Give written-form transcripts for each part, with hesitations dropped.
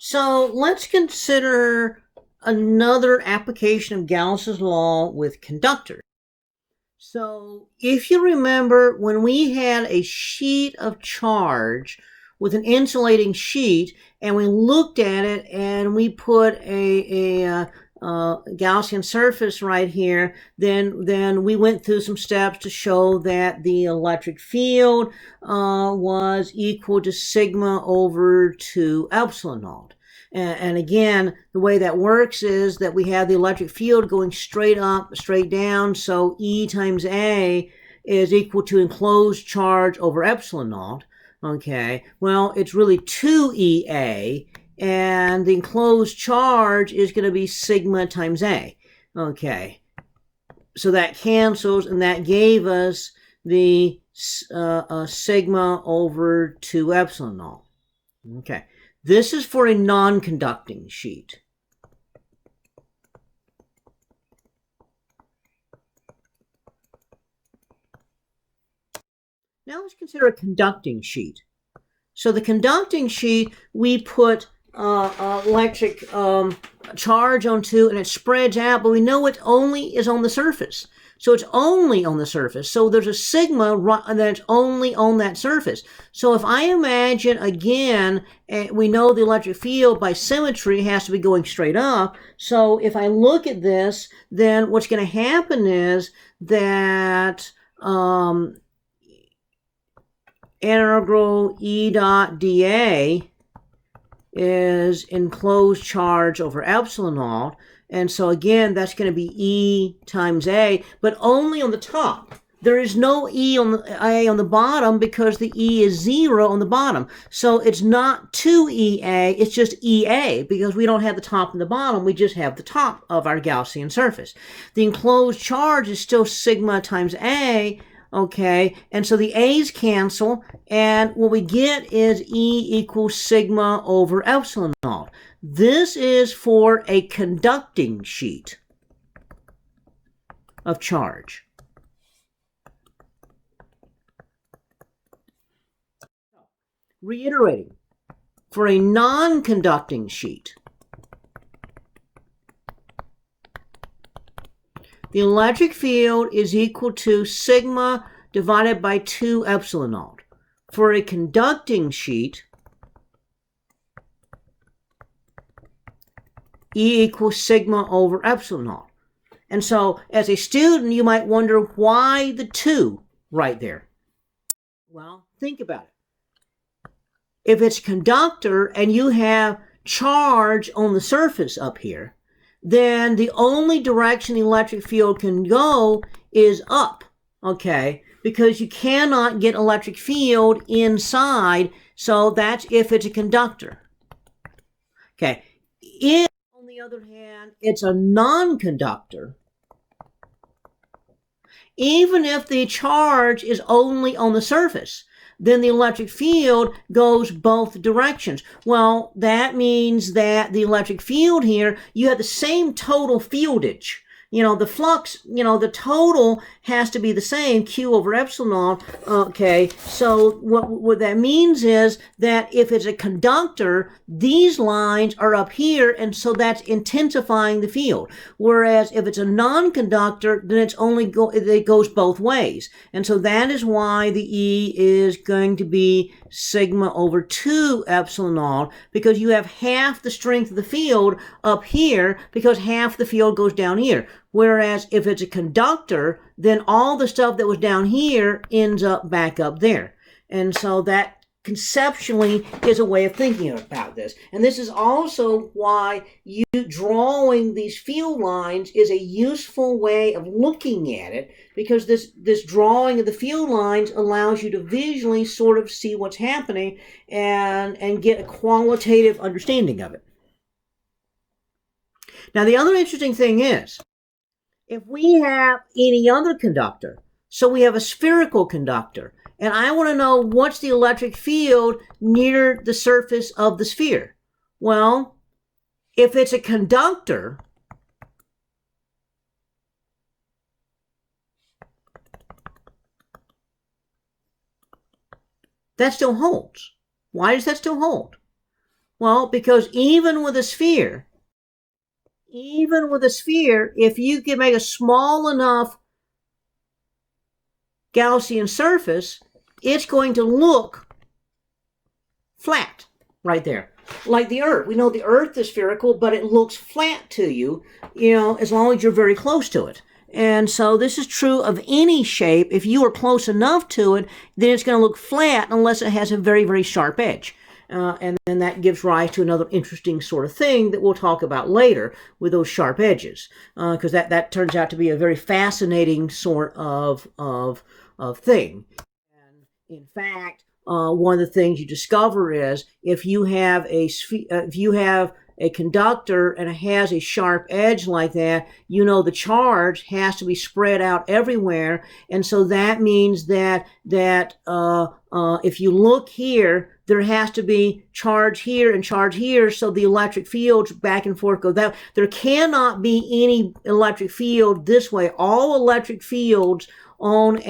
So let's consider another application of Gauss's law with conductors. So if you remember, when we had a sheet of charge with an insulating sheet, and we looked at it, and we put a Gaussian surface right here, then we went through some steps to show that the electric field was equal to sigma over 2 epsilon naught. And again, the way that works is that we have the electric field going straight up, straight down, so E times A is equal to enclosed charge over epsilon naught. Okay, well, it's really 2EA, and the enclosed charge is going to be sigma times A. Okay, so that cancels, and that gave us the sigma over 2 epsilon naught. Okay. This is for a non-conducting sheet. Now let's consider a conducting sheet. So the conducting sheet, we put electric charge onto, and it spreads out, but we know it only is on the surface. So it's only on the surface. So there's a sigma that's only on that surface. So if I imagine, again, we know the electric field by symmetry has to be going straight up. So if I look at this, then what's going to happen is that integral E dot dA is enclosed charge over epsilon naught. And so again, that's going to be E times A, but only on the top. There is no E on the A on the bottom because the E is 0 on the bottom. So it's not 2EA, it's just EA because we don't have the top and the bottom. We just have the top of our Gaussian surface. The enclosed charge is still sigma times A. Okay, and so the A's cancel, and what we get is E equals sigma over epsilon naught. This is for a conducting sheet of charge. Reiterating, for a non-conducting sheet, the electric field is equal to sigma divided by 2 epsilon naught. For a conducting sheet, E equals sigma over epsilon naught. And so, as a student, you might wonder why the 2 right there. Well, think about it. If it's conductor and you have charge on the surface up here, then the only direction the electric field can go is up, okay? Because you cannot get electric field inside, so that's if it's a conductor. Okay, if, on the other hand, it's a non-conductor, even if the charge is only on the surface, then the electric field goes both directions. Well, that means that the electric field here, you have the same total fieldage. You know, the flux, you know, the total has to be the same, Q over epsilon naught. Okay, so what that means is that if it's a conductor, these lines are up here, and so that's intensifying the field. Whereas if it's a non-conductor, then it's only it goes both ways. And so that is why the E is going to be sigma over 2 epsilon naught, because you have half the strength of the field up here because half the field goes down here. Whereas if it's a conductor, then all the stuff that was down here ends up back up there. And so that conceptually is a way of thinking about this. And this is also why you drawing these field lines is a useful way of looking at it, because this drawing of the field lines allows you to visually sort of see what's happening and get a qualitative understanding of it. Now, the other interesting thing is, if we have any other conductor, so we have a spherical conductor, and I want to know what's the electric field near the surface of the sphere. Well, if it's a conductor, that still holds. Why does that still hold? Well, because even with a sphere, if you can make a small enough Gaussian surface, it's going to look flat right there. Like the Earth. We know the Earth is spherical, but it looks flat to you, as long as you're very close to it. And so this is true of any shape. If you are close enough to it, then it's going to look flat unless it has a very, very sharp edge. And then that gives rise to another interesting sort of thing that we'll talk about later with those sharp edges, because that turns out to be a very fascinating sort of thing. And in fact, one of the things you discover is if you have a conductor and it has a sharp edge like that, the charge has to be spread out everywhere, and so that means that if you look here, there has to be charge here and charge here, so the electric fields back and forth go that. There cannot be any electric field this way. All electric fields going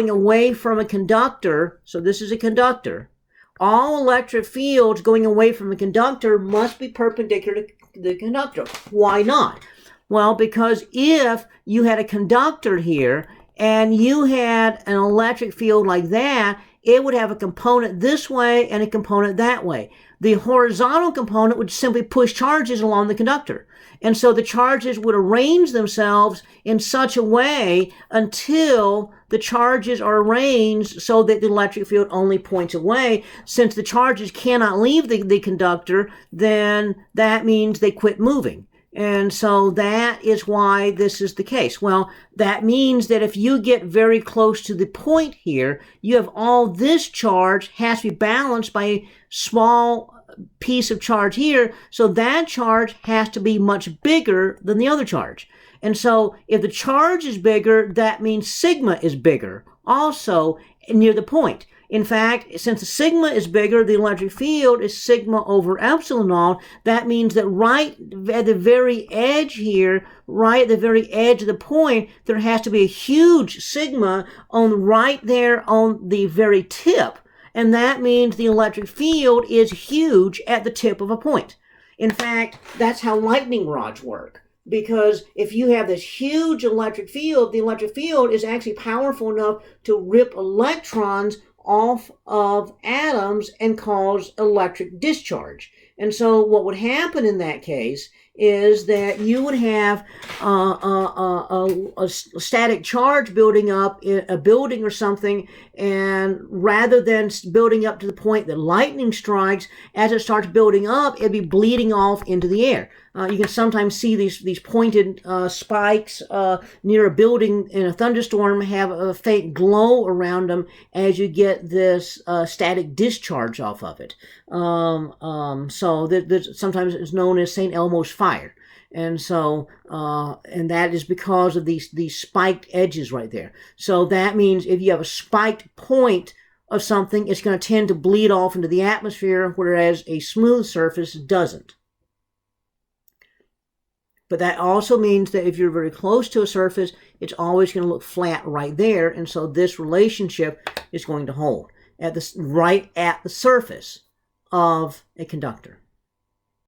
away from a conductor, so this is a conductor, all electric fields going away from a conductor must be perpendicular to the conductor. Why not? Well, because if you had a conductor here and you had an electric field like that, it would have a component this way and a component that way. The horizontal component would simply push charges along the conductor. And so the charges would arrange themselves in such a way until the charges are arranged so that the electric field only points away. Since the charges cannot leave the conductor, then that means they quit moving. And so that is why this is the case. Well, that means that if you get very close to the point here, you have all this charge has to be balanced by a small piece of charge here, so that charge has to be much bigger than the other charge. And so if the charge is bigger, that means sigma is bigger also near the point. In fact, since the sigma is bigger, the electric field is sigma over epsilon naught. That means that right at the very edge here, right at the very edge of the point, there has to be a huge sigma right there on the very tip. And that means the electric field is huge at the tip of a point. In fact, that's how lightning rods work. Because if you have this huge electric field, the electric field is actually powerful enough to rip electrons off of atoms and cause electric discharge. And so what would happen in that case is that you would have a static charge building up in a building or something, and rather than building up to the point that lightning strikes, as it starts building up, it'd be bleeding off into the air. You can sometimes see these pointed spikes near a building in a thunderstorm have a faint glow around them as you get this static discharge off of it. So that sometimes it's known as St. Elmo's fire. And so, and that is because of these spiked edges right there. So that means if you have a spiked point of something, it's going to tend to bleed off into the atmosphere, whereas a smooth surface doesn't. But that also means that if you're very close to a surface, it's always going to look flat right there. And so this relationship is going to hold right at the surface of a conductor.